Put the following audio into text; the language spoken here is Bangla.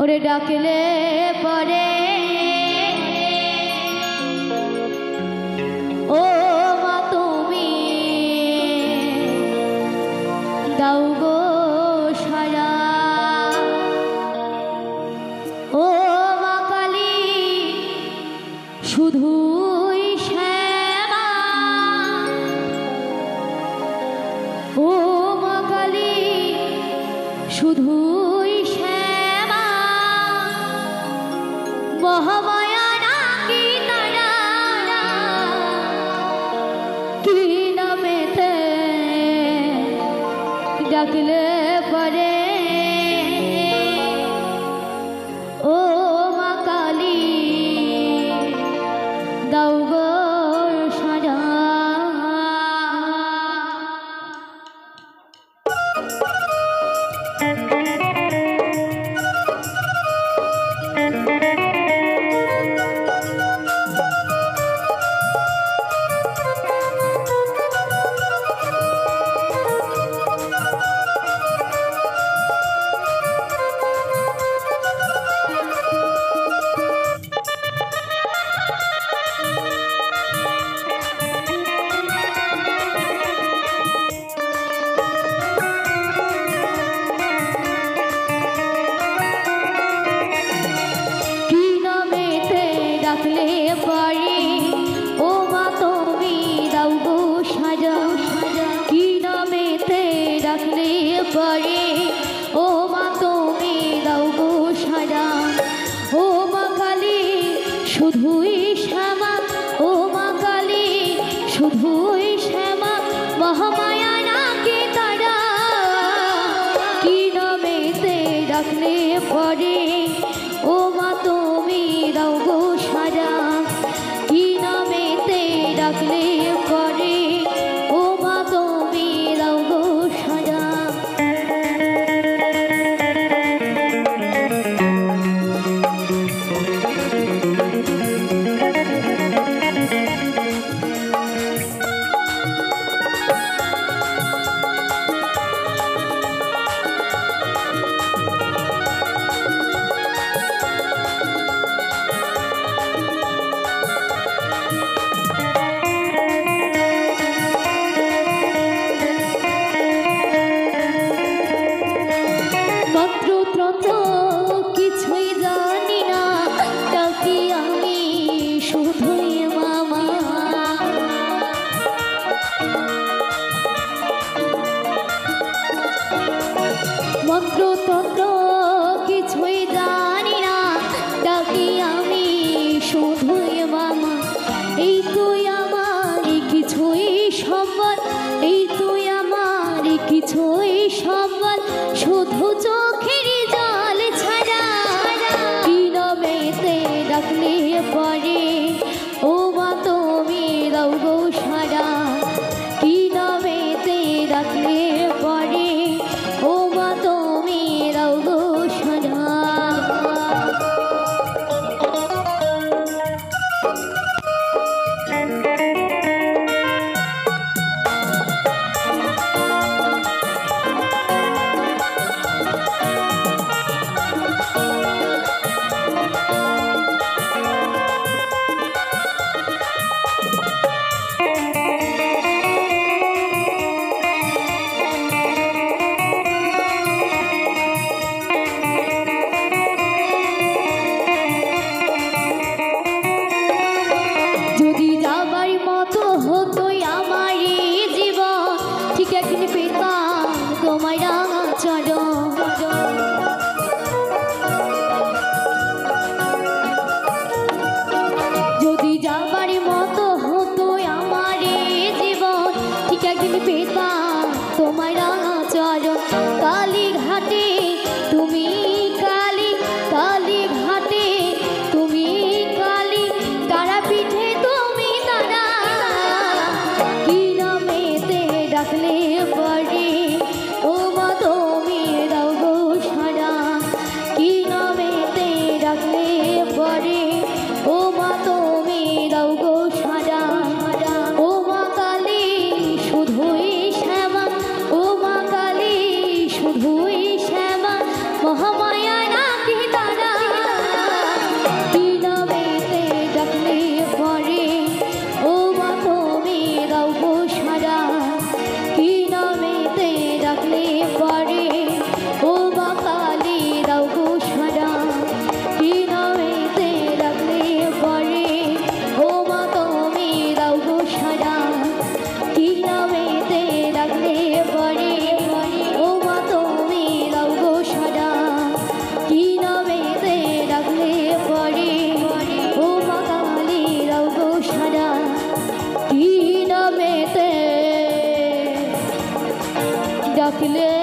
ওরে ডাকলে পরে ও মা তুমি দাও গো সারা। ও মা কালী শুধুই শ্যামা, ও মা কালী শুধুই শ্যামা, মহামায়া নাকি তারা, কি নামেতে ডাকলে পরে ও মা কালী দাও গো সারা। ডাকলে পরে ও মা তুমি দাও গো সাজা, কি নামেতে ডাকলে পরে ও মা তুমি দাও গো সাজা। ও মা কালী শুধুই শ্যামা, ও মা কালী শুধুই শ্যামা, মহামায়া নাকি তারা, কি নামেতে ডাকলে পরে ও মা তুমি দাও গো সাজা, কি নামেতে ডাকলে পরে ও মা তুমি দাও গো সাজা। কিছুই জানি না ডাকি আমি শুধুই মামা, মন্ত্রতন্ত্র কিছুই জানি না ডাকি আমি শুধুই মামা। এই তুই আমার কিছুই সম্বল, এই তুই আমার কিছুই সম্বল, শুধু চোখের জল ডাকলে